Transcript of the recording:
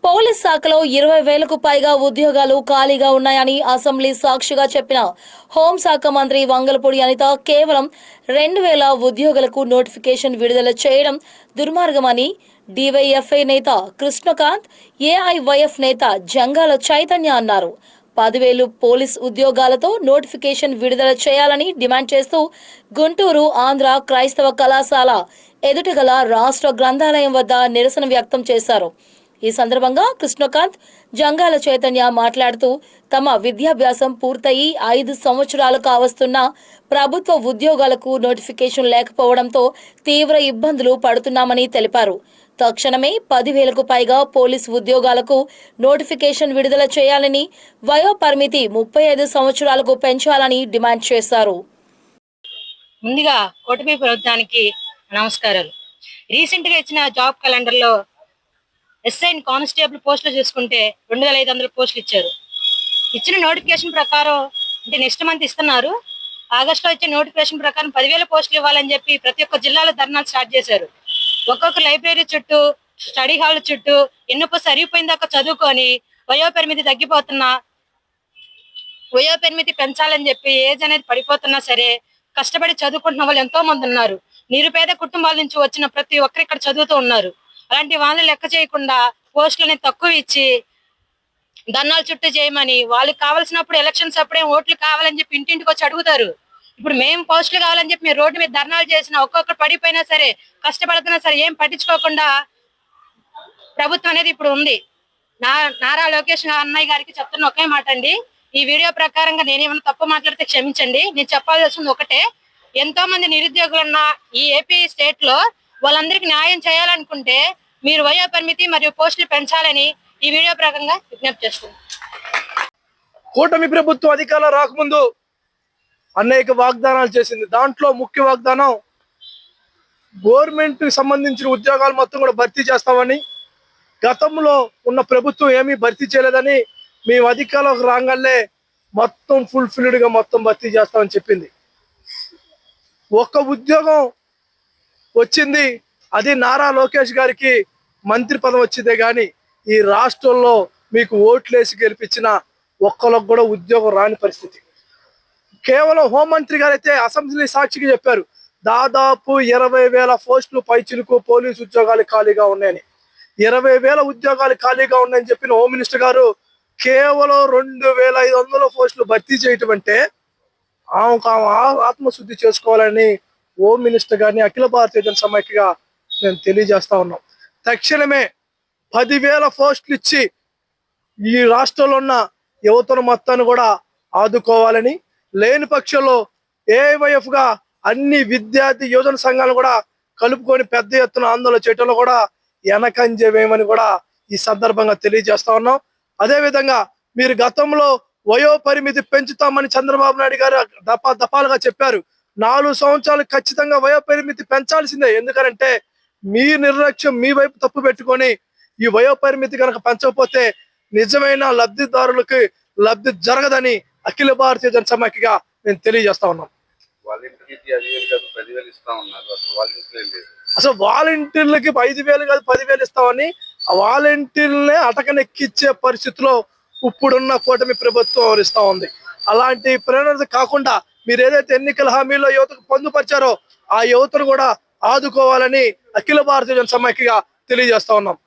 Police శాఖలో 20,000కు పైగా ఉద్యోగాలు ఖాళీగా ఉన్నాయని అసెంబ్లీ సాక్షిగా చెప్పిన హోంశాఖ మంత్రి వంగలపూడి అనిత కేవలం 2,000 ఉద్యోగులకు నోటిఫికేషన్ విడుదల చేయడం దుర్మార్గమని డివైఎఫ్ఐ నేత కృష్ణకాంత్, ఏఐవైఎఫ్ నేత జంగాల చైతన్య అన్నారు. 10,000 పోలీస్ ఉద్యోగాలతో నోటిఫికేషన్ విడుదల చేయాలని డిమాండ్ చేస్తూ గుంటూరు ఆంధ్ర క్రైస్తవ కళాశాల ఎదుటగల రాష్ట్ర గ్రంథాలయం వద్ద నిరసన వ్యక్తం చేశారు. ఈ సందర్భంగా కృష్ణకాంత్, జంగాల చైతన్య మాట్లాడుతూ తమ విద్యాభ్యాసం పూర్తయి 5 సంవత్సరాలు కావస్తున్న ప్రభుత్వ ఉద్యోగాలకు నోటిఫికేషన్ లేకపోవడంతో తీవ్ర ఇబ్బందులు పడుతున్నామని తెలిపారు. తక్షణమే 10,000కు పైగా పోలీసు ఉద్యోగాలకు నోటిఫికేషన్ విడుదల చేయాలని, వయో పరిమితి 35 సంవత్సరాలకు పెంచాలని డిమాండ్ చేశారు. ముందుగా కూటమి ప్రభుత్వానికి నమస్కారాలు. రీసెంట్ గా ఇచ్చిన జాబ్ క్యాలెండర్ లో ఎస్ఐ కానిస్టేబుల్ పోస్టులు చూసుకుంటే 2,500 పోస్టులు ఇచ్చారు. ఇచ్చిన నోటిఫికేషన్ ప్రకారం అంటే నెక్స్ట్ మంత్ ఇస్తున్నారు. ఆగస్టులో ఇచ్చే నోటిఫికేషన్ ప్రకారం 10,000 పోస్టులు ఇవ్వాలని చెప్పి ప్రతి ఒక్క జిల్లాలో ధర్నాలు స్టార్ట్ చేశారు. ఒక్కొక్క లైబ్రరీ చుట్టూ, స్టడీ హాల్ చుట్టూ ఎన్నో సరిపోయిన దాకా చదువుకొని వయో పరిమితి పెంచాలని చెప్పి ఏజ్ అనేది పడిపోతున్నా సరే కష్టపడి చదువుకుంటున్న వాళ్ళు ఎంతో మంది ఉన్నారు. నిరుపేద కుటుంబాల నుంచి వచ్చిన ప్రతి ఒక్కరు ఇక్కడ చదువుతూ ఉన్నారు. అలాంటి వాళ్ళని లెక్క చేయకుండా పోస్టులని తక్కువ ఇచ్చి ధర్నాల చుట్టూ చేయమని, వాళ్ళకి కావాల్సినప్పుడు ఎలక్షన్స్ అప్పుడే ఓట్లు కావాలని చెప్పి ఇంటింటికి వచ్చి అడుగుతారు. ఇప్పుడు మేము పోస్టులు కావాలని చెప్పి మీరు రోడ్డు మీద ధర్నాలు చేసినా, ఒక్కొక్కరు పడిపోయినా సరే, కష్టపడుతున్నా సరే ఏం పట్టించుకోకుండా ప్రభుత్వం అనేది ఇప్పుడు ఉంది. నారా లోకేష్ అన్నయ్య గారికి చెప్తున్న ఒకే మాట అండి, ఈ వీడియో ప్రకారంగా నేనేమైనా తప్పు మాట్లాడితే క్షమించండి. నేను చెప్పాల్సింది ఒకటే, ఎంతో మంది నిరుద్యోగులున్న ఈ ఏపీ స్టేట్ లో వాళ్ళందరికీ న్యాయం చేయాలనుకుంటే మీరు వయో పరిమితి మరియు పోస్టులు పెంచాలని ఈ వీడియో ప్రకారంగా విజ్ఞప్తి చేస్తున్నాను. కూటమి ప్రభుత్వం అధికారంలో రాకముందు అనేక వాగ్దానాలు చేసింది. దాంట్లో ముఖ్య వాగ్దానం గవర్నమెంట్ కి సంబంధించిన ఉద్యోగాలు మొత్తం కూడా భర్తీ చేస్తామని, గతంలో ఉన్న ప్రభుత్వం ఏమీ భర్తీ చేయలేదని, మేము అధికారంలోకి రాగానే మొత్తం ఫుల్ఫిల్డ్ గా మొత్తం భర్తీ చేస్తామని చెప్పింది. ఒక్క ఉద్యోగం వచ్చింది, అది నారా లోకేష్ గారికి మంత్రి పదవి వచ్చిందే కానీ ఈ రాష్ట్రంలో మీకు ఓట్లేసి గెలిపించిన ఒక్కరికి కూడా ఉద్యోగం రాని పరిస్థితి. కేవలం హోంమంత్రి గారు అయితే అసెంబ్లీ సాక్షిగా చెప్పారు, దాదాపు 20,000 పోస్టులు పైచిలుకు పోలీసు ఉద్యోగాలు ఖాళీగా ఉన్నాయని. 20,000 ఉద్యోగాలు ఖాళీగా ఉన్నాయని చెప్పిన హోమ్ మినిస్టర్ గారు కేవలం 2,500 పోస్టులు భర్తీ చేయటం అంటే ఆమె ఆత్మశుద్ధి చేసుకోవాలని హోమ్ మినిస్టర్ గారిని అఖిల భారతీయ జన సమైక్యగా మేము తెలియజేస్తా ఉన్నాం. తక్షణమే 10,000 పోస్టులు ఇచ్చి ఈ రాష్ట్రంలో ఉన్న యువతను మొత్తాన్ని కూడా ఆదుకోవాలని, లేని పక్షంలో ఏఐవైఎఫ్ గా అన్ని విద్యార్థి యువజన సంఘాలను కూడా కలుపుకొని పెద్ద ఎత్తున ఆందోళన చేయడంలో కూడా వెనకంజవేమని కూడా ఈ సందర్భంగా తెలియజేస్తా ఉన్నాం. అదేవిధంగా మీరు గతంలో వయో పరిమితి పెంచుతామని చంద్రబాబు నాయుడు గారు దఫాలుగా చెప్పారు. 4 సంవత్సరాలు ఖచ్చితంగా వయో పరిమితి పెంచాల్సిందే. ఎందుకంటే మీ నిర్లక్ష్యం, మీ వైపు తప్పు పెట్టుకొని ఈ వయో పరిమితి కనుక పెంచకపోతే నిజమైన లబ్ధిదారులకి లబ్ధి జరగదని అఖిల భారతీయ జన సమైక్యగా నేను తెలియజేస్తా ఉన్నాం. అసలు వాలంటీర్లకి 5,000 కాదు 10,000 ఇస్తామని ఆ వాలంటీర్లనే అటకనెక్కిచ్చే పరిస్థితిలో ఇప్పుడున్న కూటమి ప్రభుత్వం వ్యవహరిస్తా ఉంది. అలాంటి ప్రేరణ కాకుండా మీరు ఏదైతే ఎన్నికల హామీలో యువతకు పొందుపరిచారో ఆ యువతను కూడా ఆదుకోవాలని అఖిల భారతీయ జన సమైక్యగా తెలియజేస్తా ఉన్నాం.